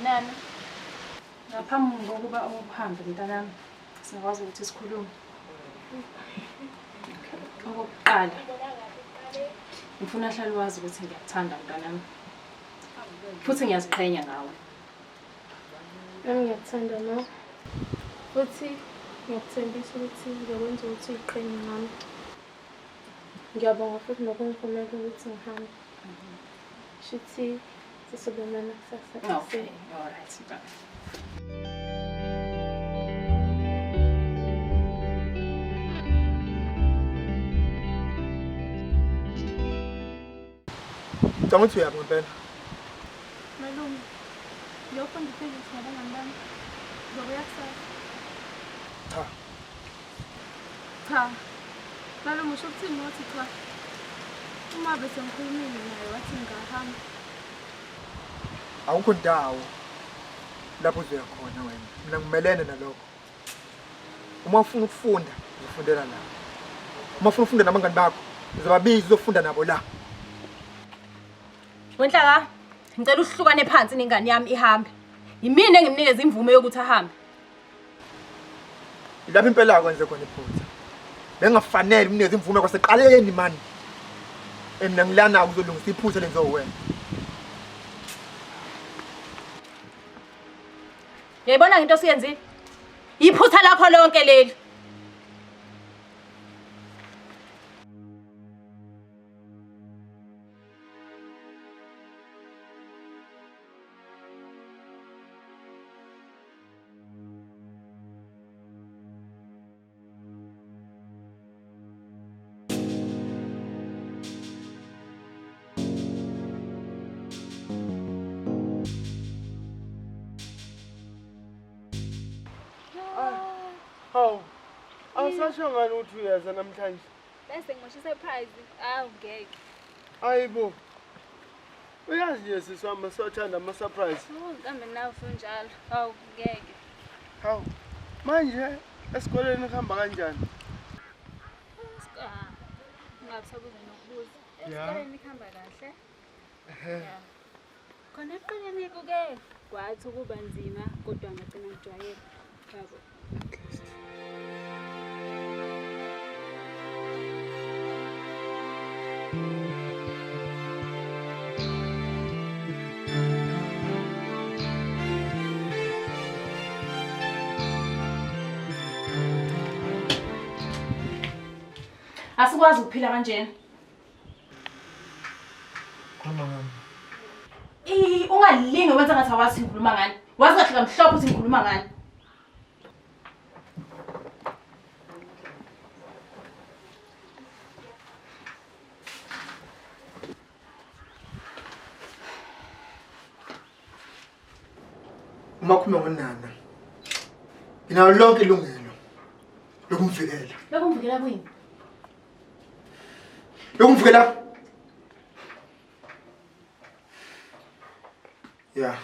Nana. Ngaphambi kokuba uhambe mntanami, singakwazi ukuthi sikhulume. Okokuqala, ngifuna hlale wazi ukuthi ngiyakuthanda mntanami. Futhi ngiyaziqhenya ngawe. Nami ngiyakuthanda no. Futhi ngiyakuthembisa ukuthi ngizokwenza ukuthi uyiqhenye ngami. Ngiyabonga futhi nokungivumela ukuthi ngihambe. Shithi sisibonana kusasa. Okay, all right. Ngicabanga ukuthi uyaphi ngempela? Malume, ngiyofunda i-physics nabangani bami. Ngizobuya kusasa. Cha. Cha. Malume, usho ukuthini wathi cha? Uma bese ngikhulumile naye wathi ngingahamba. Awukho ndawo lapho uzoya khona wena. Mina ngimelene nalokho. Uma ufuna ukufunda, uzofundela la. Uma ufuna ukufunda nabangani bakho, uzobabiza uzofunda nabo la. Wenhlaka, ngicela uhlukane phansi nengane yami ihambe. Yimina engimnikeza imvume yokuthi ahambe. Ilapha impela akwenze khona iphutha. Bengafanele umnikeze imvume kwaseqaleni mani. Mina ngilana ukuzolungisa iphutha lenzo wena. Yayibona into osiyenzile? Iphutha lakho lonke leli. Awusasho ngani ukuthi uyaza namhlanje? Bese ngimosha i-surprise. Awu ngeke. Hayibo. Uyazi nje siswami sothanda ama-surprise. Ngihambe nawe funjalo. Awu ngeke. Hawu. Manje esikoleni kuhamba kanjani? Ngabusabuza nokubuza. Ya. Esikoleni kuhamba kahle. Ya. Khona eqeleni kuke kwathi ukuba nzima kodwa ngagcina ngijwayele. Yabo. Asikwazi ukuphila kanjena. Khona ngani? Ungalinge wenza ngathi awazi ngikhuluma ngani. Wazi kahle kamhlophe ukuthi ngikhuluma ngani. Uma khuluma ngonana. Nginawo lonke ilungelo lokumvikela. Lokumvikela kuyini? Lokumvikela. Ya.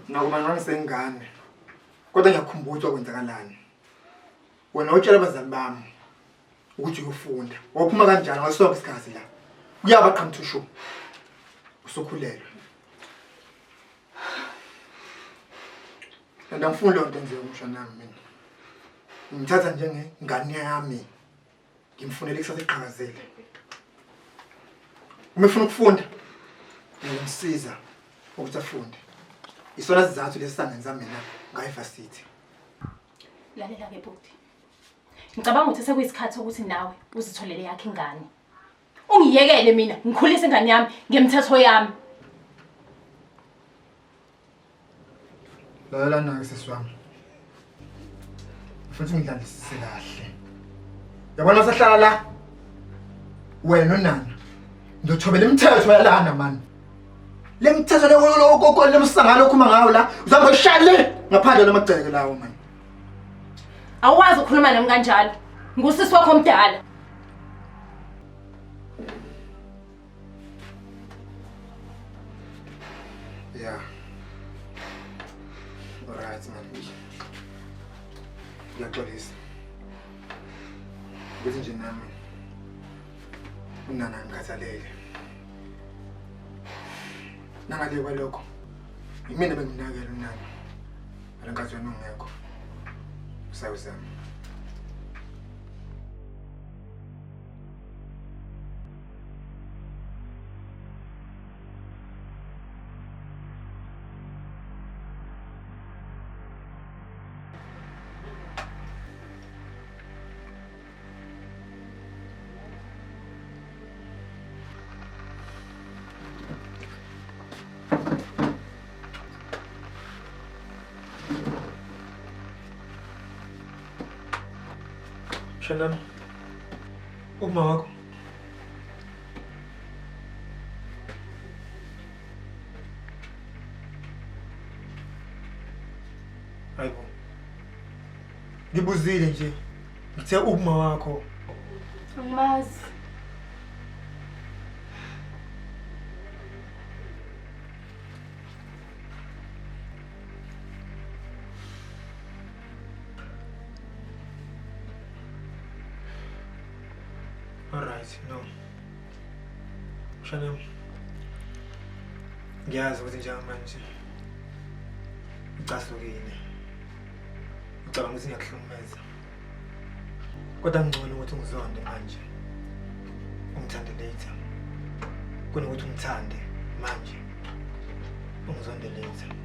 Nakuba ngisengane. Kodwa ngiyakhumbula ukuthi kwenzakalani. Wena utshela abazali bami ukuthi uyofunda. Waphuma kanjani ngasonke isikhathi la? Kuyaba qhamthushu. Usukhulelwe. Ngifuna lo nto nje umshana nami mina. Ngithatha njengengane yami. Ngimfunela ikusasa eqhakazile. Uma ufuna ukufunda, ngiyamsiza ukuthi afunde. Isona sizathu lesangenza mina ngayivarsity. Lalela ke bhuti. Ngicabanga ukuthi sekuyisikhathi ukuthi nawe uzitholele yakhe ingane. Ungiyekele mina, ngikhulise ingane yami ngemthetho yami. Lalela nake seswami. Futhi ngidlalisise kahle. Yabona usahlala la? Wena nonana. Ndothobela imithetho yalana man. Le mithetho lokho lemsangalo okhuma ngawo la, uzamba ushale ngaphandle lamagceke lawo man. Awazi ukukhuluma nami kanjalo. Ngusisi wakho omdala. Yeah. Alright man. Ngiyaxolisa. Bese nje nami unana ngikhathalele. Nangale kwalokho Yimina benginakela unani. Alankazi wena ungekho. Usayozama. Shanam. Uma wakho. Hayibo. Ngibuzile nje. Ngithe uma wakho. Angimazi. Alright, no. Shanam. Ngiyazi ukuthi njengamanje. Ucasulukile. Ngicabanga ukuthi ngiyakuhlukumeza. Kodwa ngcono ukuthi ungizonde manje. Ungithande later. Kunokuthi ungithande manje. Ungizonde later.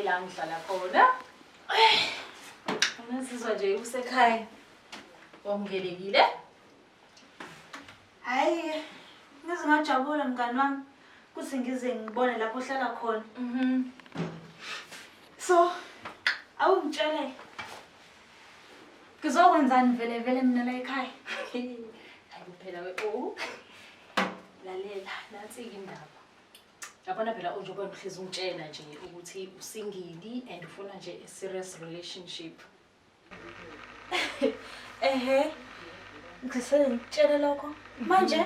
La ngihlala khona. Ngizizwa nje usekhaya. Wamgelekile? Hayi, ngizingajabula mngani wami kuthi ngize ngibone lapho ohlala khona. So, awungitshele. Kuzokwenzani vele mina la ekhaya? Hayi phela lalela nansi indaba. Yabona phela njengoba ngihlezi ungitshela nje ukuthi usingili and ufuna nje a serious relationship. Ehe. Ngisele ngitshele lokho. Manje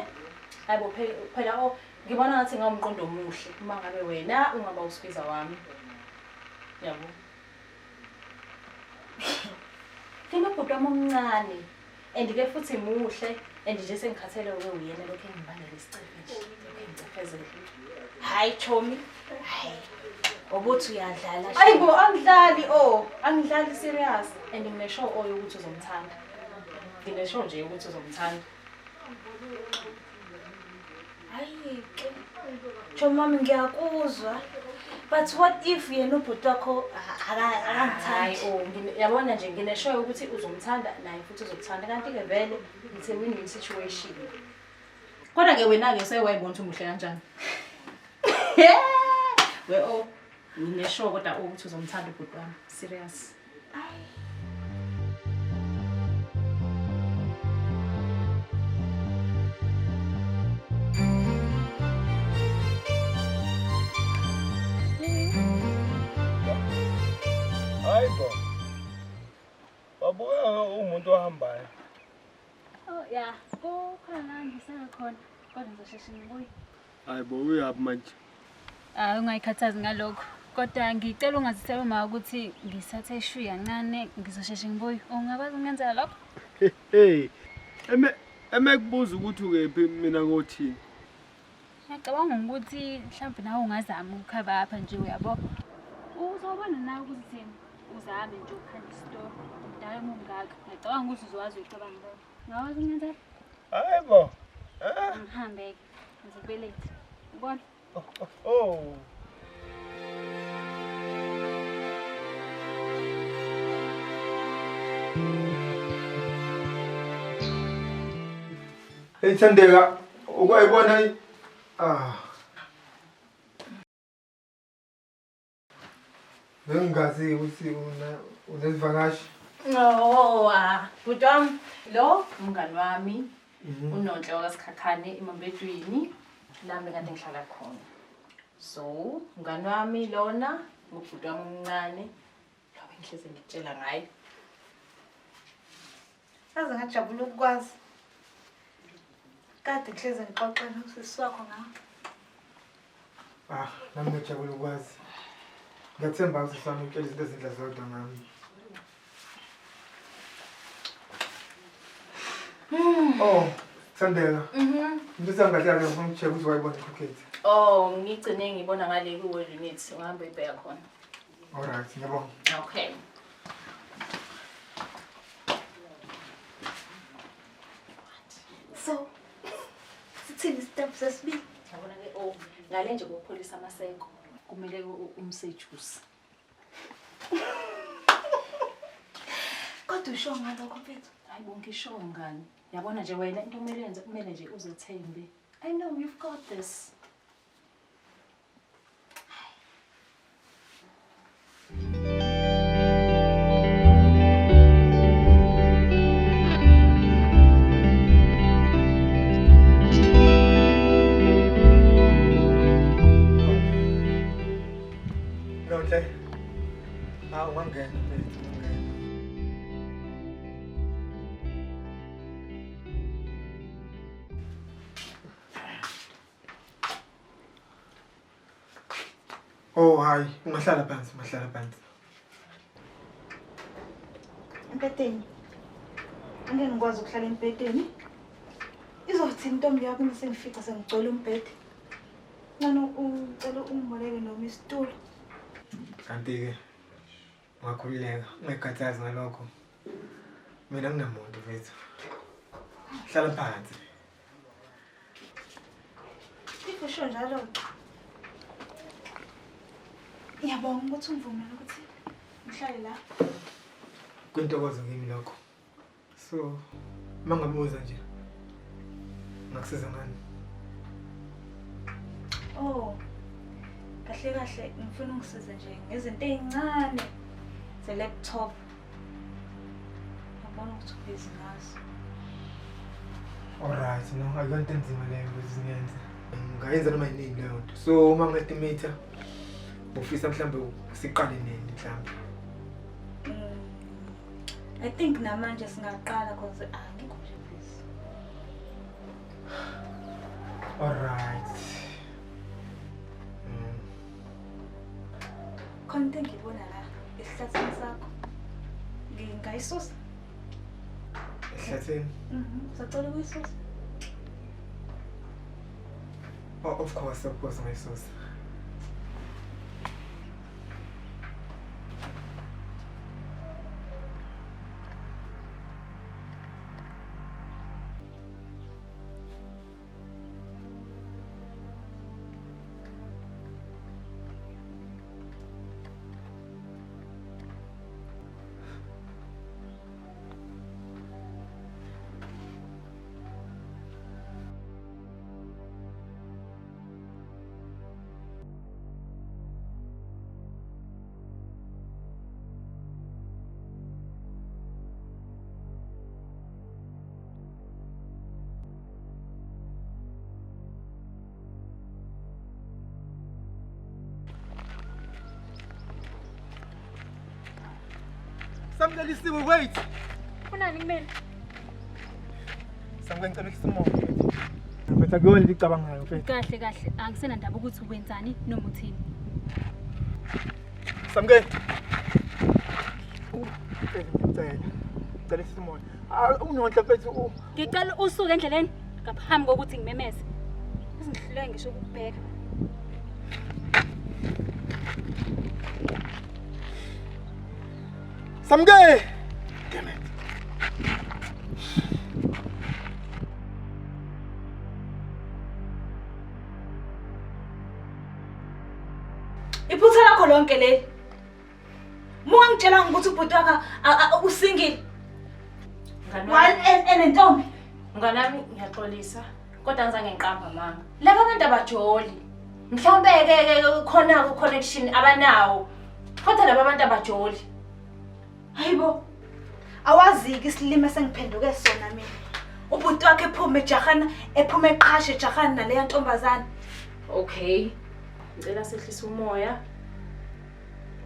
Hayibo phela ngibona ngathi ngawumqondo omuhle uma ngabe wena ungaba usifiza wami. Yabo. Thina ubhuti wami omncane and ke futhi muhle and nje sengikhathele uyena lokho engibandela isicefe nje. Lokho engicefezele. Hayi Chomi. Hayi. obuthi uyadlala. Ayibo angidlali serious and ngineshow ukuthi uzomthanda. Ngineshow nje ukuthi uzomthanda. Hayi ke. Chomami ngiyakuzwa. But what if yena ubhuti wakho Hayi akangithandi? yabona nje ngineshow ukuthi uzomthanda naye futhi uzokuthanda kanti ke vele it's a win-win situation. Kodwa ke wena ke sewayibona ukuthi umuhle kanjani? We ngineshow kodwa ukuthi uzomthanda ubhuti wami. Serious. Hayibo. Wabuka umuntu ohambayo. Oh yeah, khona la ngisela khona. Kodwa ngizosheshe ngibuye. Hayibo uyaphi manje? Ungayikhathazi ngalokho. Kodwa ngicela ungazitshela uma ukuthi ngisathe shuya kancane ngizosheshe ngibuye. Ungakwazi ukungenzela lokho? Hey. Kubuza ukuthi ukephi mina ngothini. Ngiyacabanga ukuthi mhlawumbe nawe ungazama ukukhaba apha nje uyabo. Uzobona nawe ukuthi uzame nje ukukhanda isitoro. Udala ngungaka. Ngiyacabanga ukuthi uzokwazi ukucabanga lokho. Ngakwazi ukungenzela? Hayibo. Ngihambe ke. Ngizobelethwa. Ubona? Oh. Ethandeka ukwayibona Bengazi ukuthi unezivakashi. Bhuti wami, lo umngani wami uNonhle wakaSikhakhane eMambedweni, nami kade ngihlala khona. So, umngani wami lona, ngubhuti wami omncane, lo bengihleze ngikutshela ngaye. Aze ngajabula ukukwazi. Kade ngihleze ngixoxela usisi wakho ngawo. Nami ngijabula ukwazi. Ngiyathemba ukuthi sami ukutshela izinto ezinhle zodwa ngami. Thandeka. Ngizizwa ngathi ngifuna ukucheck ukuthi wayibona i-cricket. Ngigcine ngibona ngale ku-World Unit, ungahamba uyibheka khona. Alright, ngiyabonga. Okay. So, sithini isitep sesibili? Yabona ke ngale nje kokupholisa amaseko, kumele umsejuice. Kodwa usho ngalokho mfethu. Hayi bonke isho ngani? Yabona nje wena into kumele yenze kumele nje uzethembe. I know you've got this. Nonhle. Ungangena mfethu, ungangena. Hayi, ungahlala phansi, phansi. Empedeni. Angeke ngikwazi ukuhlala empedeni. Izothini intombi yakho uma sengifika sengigcwele umbhede? Ngani ucela ungiboleke noma isitulo? Kanti-ke ungakhululeka, ungayikhathazi ngalokho. Mina nginamuntu mfethu. Hlala phansi. Usho njalo. Ngiyabonga ukuthi ungivumele ukuthi ngihlale la. Kwintokozo kimi lokho. So, mangamuza nje. Ngakusiza ngani? Kahle kahle ngifuna ungisize nje ngezinto ezincane ze-laptop. Ngiyabona ukuthi ubhizi ngazo. Alright, no, ayonto enzima leyo ukuthi ngiyenze. Ngayenza noma yini leyo nto. So, uma ngi-estimate ufisa mhlambe siqale nini mhlambe? I think namanje singaqala because angikho nje busy. Alright. Khona into engiyibona la esihlathini sakho. Ngingayisusa? Ehlathini? Sacela ukuyisusa? Of course, ngayisusa. Samngelisiwe, wait. Unani kumele? Samngicela ukisimo. Mfethu akuyona into icabangayo mfethu. Kahle kahle, angisena ndaba ukuthi wenzani noma uthini. Samngeke. Ngicela isimo. Unonhle mfethu. Ngicela usuke endleleni ngaphambi kokuthi ngimemeze. Izinhlelo ngisho ukubheka. Samngeke. Damn it. Iphutha lakho lonke le. Muka ngitshela ukuthi ubhuti wakho usingile. Ngani Enentombi. Mnganami ngiyaxolisa kodwa ngizange ngiqamba mama. Laba abantu abajoli. Mhlawumbe ke khona ku connection abanawo. Kodwa laba abantu abajoli. Hayibo. Awaziki isilima sengiphenduke sona mina. Ubhuti wakhe ephuma eqhashe ejahana naleya ntombazana. Okay. Ngicela sehlisa umoya.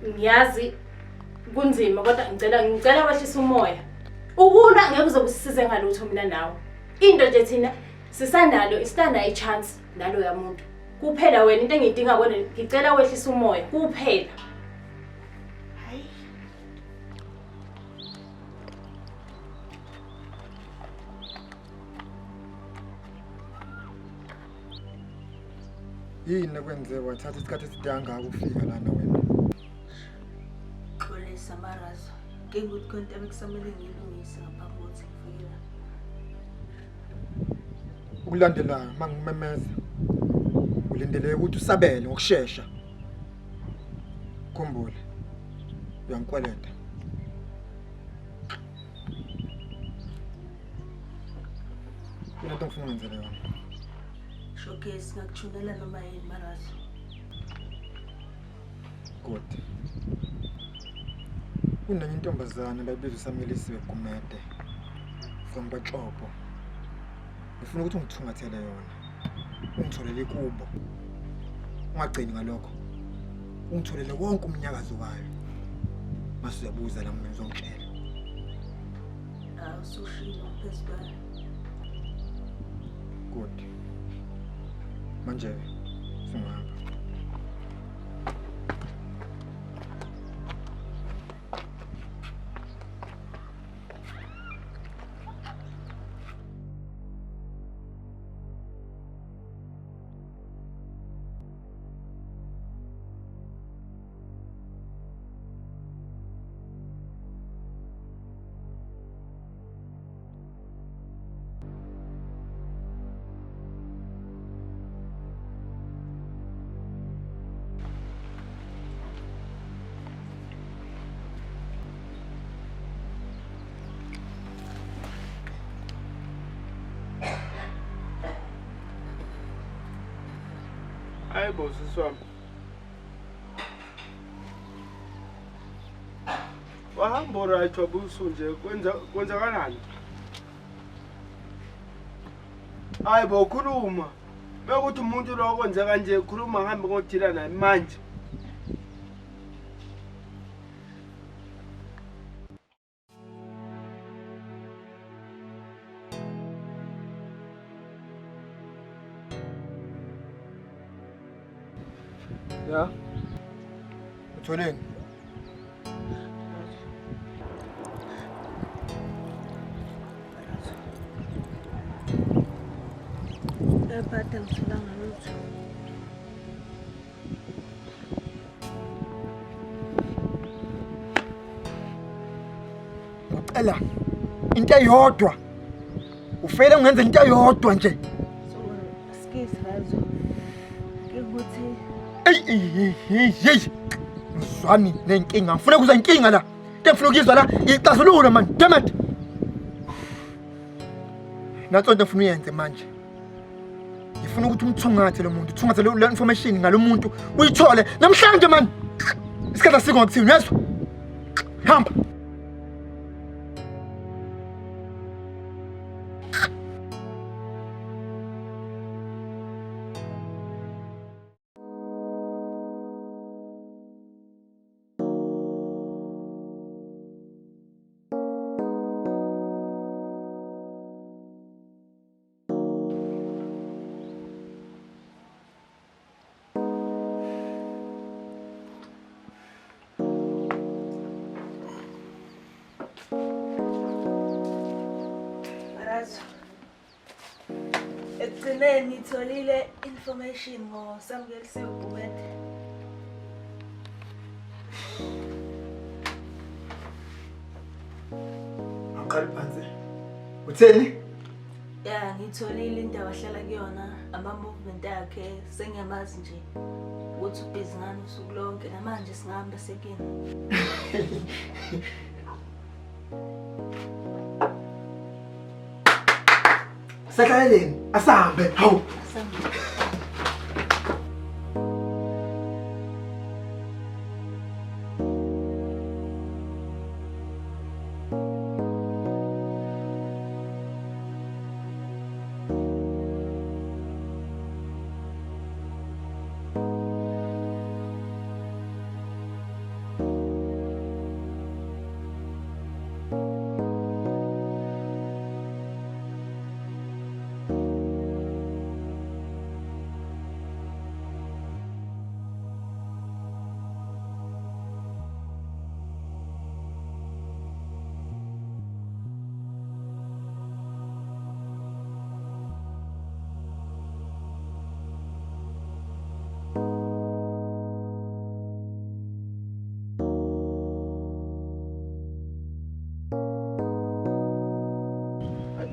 Ngiyazi kunzima kodwa ngicela wehlisa umoya. Ukulwa ngeke uzokusize ngalutho mina nawe. Into nje thina sisanalo isitana ichance nalo yamuntu. Kuphela wena into engiyidinga kona ngicela wehlisa umoya kuphela. Hayi. Yini kwenze wathatha isikhathi eside kangaka ukufika lana wena? Xolisa Marazo. Nginguthi konke ebekusamele ngilungise ngaphambi kokuthi ngifike la. Ukulandelayo mangimemeza. Ulindele ukuthi usabele ngokusheshsha. Khumbule. Uyangikweleta. Into ngifuna ngenzele yona. Showcase ngakuthunela noma yini Marazo. Good. Kunenye intombazana bayibiza uSamelisiwe Gumede from Batshopo. Ngifuna ukuthi ungithungathele yona. Ungitholele kubo. Ungagcini ngalokho. Ungitholele wonke umnyakazo wayo. Mase uyabuza la mina ngizongitshela. Usushilo phezulu. Good. Manje singahamba. Hayibo sisi wami. Wahamba right wabuso nje kwenzakalani? Hayibo khuluma. Bekuthi umuntu lo kwenza kanje khuluma ngihambe ngothila naye manje. Ya. Utholeni? Ephatha ngithulanga lutho. Ngicela into eyodwa. Ufele ungenza into eyodwa nje. So skis Razo. Nginguthi Hey. Ngizwani nenkinga. Ngifuna kuza inkinga la. Into engifuna ukuyizwa la ixazululo man. Damn it. Natso into ngifuna uyenze manje. Ngifuna ukuthi umthungathe lo muntu, uthungathe le information ngalo muntu uyithole namhlanje man. Isikhathi asikho ngakuthini, uyezwa? Hamba. Marazo. Ekugcineni ngitholile information ngoSamelisiwe Gumede. Awuqali phansi. Utheni? Ya ngitholile indawo ahlala kuyona ama-movement akhe sengiyamazi nje ukuthi ubhizi ngani usuku lonke namanje singahamba sekini. Sakhaleleni, asahambe. Hawu.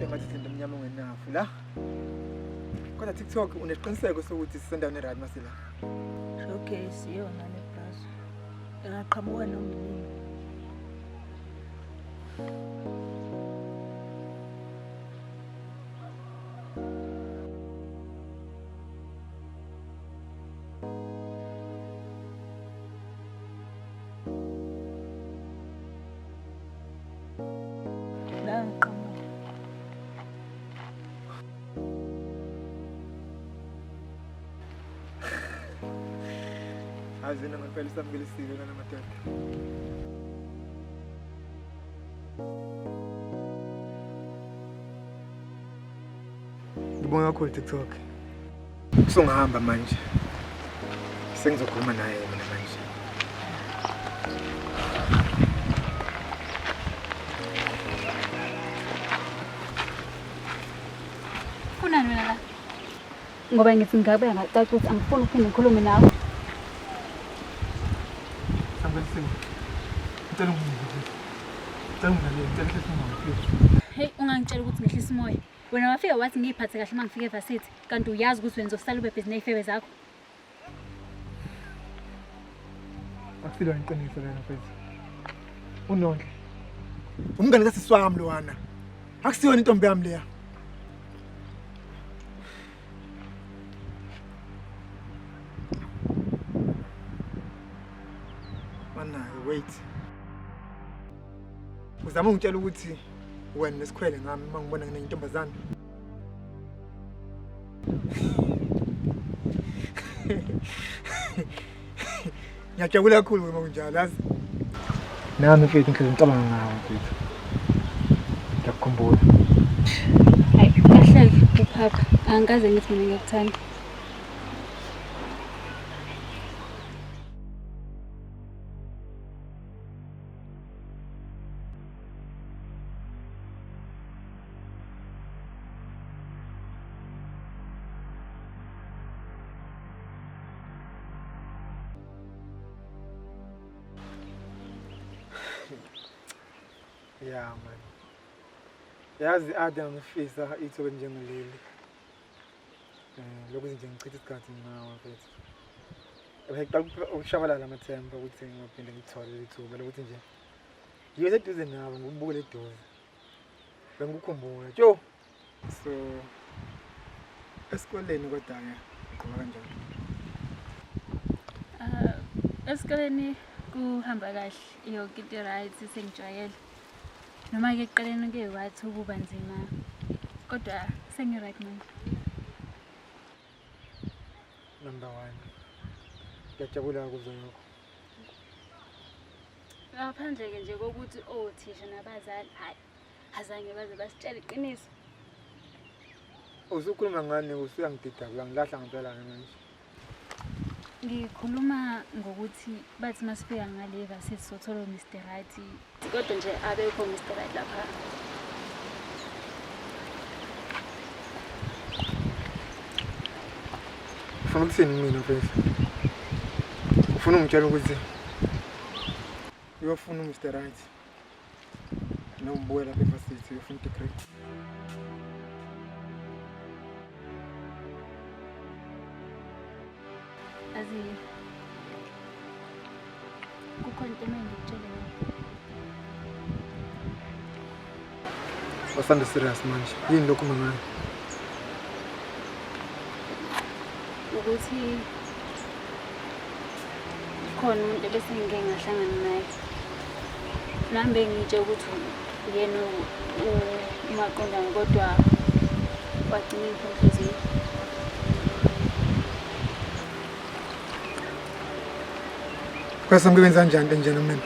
Ngathi izinto emnyama ungenafu la. Kodwa TikTok uneqiniseko sokuthi sisendaweni right masila. Okay, siyona le bus. Engaqhamuka noma yini. La ngqhamuka. Azina ngempela isambelisile kana madoda. Ngibonga kakhulu TikTok. Kusungahamba manje. Sengizokhuluma naye mina manje. Kunani wena la? Ngoba ngithi ngabe ngacaca ukuthi angifuni ukuphinde ngikhulume nawe. Sambelisile. Ngicela ungizwe. Ngicela please. Hey, ungangitshela ukuthi ngehlisa imoya. Wena wafika wathi ngiyiphathe kahle mangifike evarsity, kanti uyazi ukuthi wena uzosala ube busy nezifebe zakho. Akusilo iqiniso lena mfethu. Unondle. Umngane kasiswami lowana. Akusiyona intombi yami leya. Mana, wait. Uzama ungitshela ukuthi wena nesikhwele ngami mangibona nginentombazana. Ngiyajabula kakhulu uma kunjalo yazi. Nami mfethu ngihlela ngicabanga ngawe mfethu. Ngiyakukhumbula. Hayi, kahle uphapha. Angikaze ngithi mina ngiyakuthanda. Yeah man. Yazi Adam ngifisa ithobe njengeleli. Lokhu nje ngichitha isikhathi nawe mfethu. Ebeqala ukushabalala amathemba ukuthi ngiphinde ngithole ithuba lokuthi nje yiyo seduze nawe ngikubukele eduze. Bengikukhumbula. Jo. So esikoleni kodwa ke ngqoba kanjani? Esikoleni kuhamba kahle, yonke into right sengijwayele. Noma ke eqaleni ke wathi ukuba nzima. Kodwa sengi right manje. Number 1. Ngiyajabula ukuzwa lokho. Ngaphandle ke nje kokuthi othisha nabazali hayi azange baze basitshela iqiniso. Usukhuluma ngani usuyangidida kulangilahla ngempela manje. Ngikhuluma ngokuthi bathi masifika ngale varsity sothola Mr. Right. Kodwa nje abekho Mr. Right lapha. Ufuna ukuthini mina mfethu? Ufuna ungitshela ukuthi uyofuna Mr. Right. Nombuye lapha evarsity uyofuna degree. Azi kukhona into engikutshela yona. Wasanda serious manje. Yini lokho mangani? ukuthi khona umuntu bese ngike ngahlangana naye. Nami bengitshe ukuthi yena umaqondana kodwa wagcina inhliziyo. Kwasa mkwenza kanjani kanjani mina?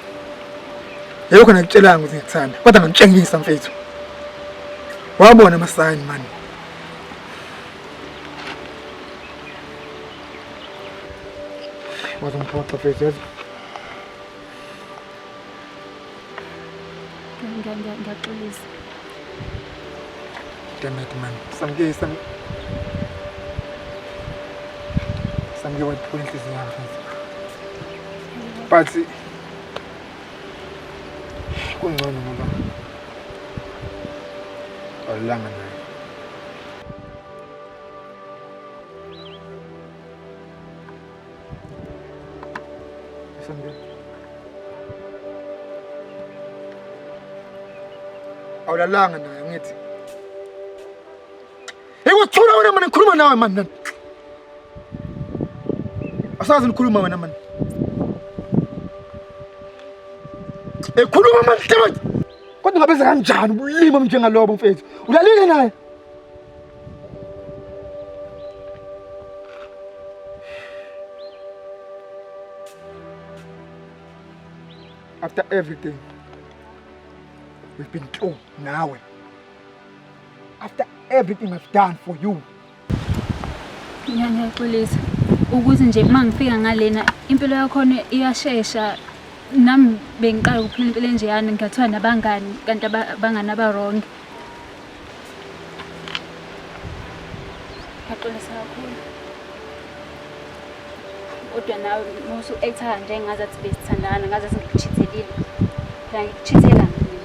Yebo khona ngitshelanga ukuthi ngikuthanda, kodwa ngantshengisa mfethu. Wabona amasayini mani. Wazongiphoxa mfethu yazi. Ngiyaxolisa. Damn it man. Samke waphula inhliziyo yami mfethu. But kungcono ngoba awulanga naye. Samke. Awulalanga naye ngithi. Hey wathula wena manje ngikhuluma nawe manje. Asazi ngikhuluma wena manje. Ekhuluma manje manje. Kodwa ngabe kanjani ubulima njengalobo mfethu? Ulalile naye? After everything we've been through nawe. After everything I've done for you. Ngiyaxolisa ukuthi nje mangifika ngalena impilo yakho iyashesha. Nami bengiqala ukuphila impilo enjeyana ngathiwa nabangani kanti abangani abarong. Ngiyaxolisa kakhulu. Kodwa nawe musu ekuthatha nje ngazathi besithandana ngazathi ngikuchithelile. La ngikuchithela mina.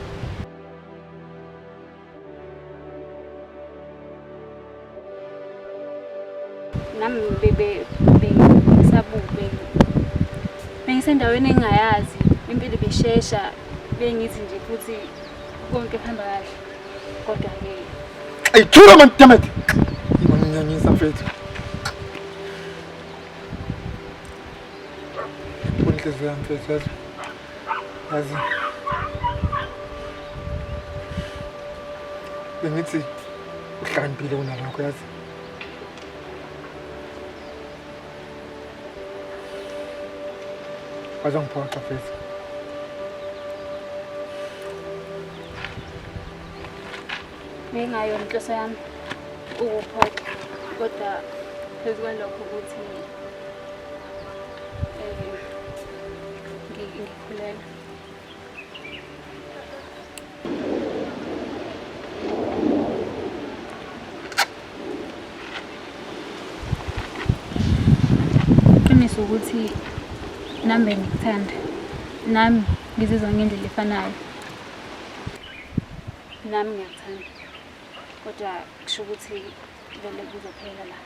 Nami sabube. Bengisendaweni engayazi, impilo beshesha, bengithi nje futhi konke kuhamba kahle. Kodwa ke ayithula man damn it. Ngiyanyisa mfethu. Inhliziyo yami mfethu yazi. Bengithi uhlakaniphile kunalokho yazi. Wazongiphoxa mfethu. Bengayo inhloso yami ukuphoxa kodwa phezu kwalokho ukuthi ngikhulela. Qiniso ukuthi nami ngikuthanda. Nami ngizizwa ngendlela efanayo. Nami ngiyakuthanda. Kodwa kusho ukuthi vele kuzophela la.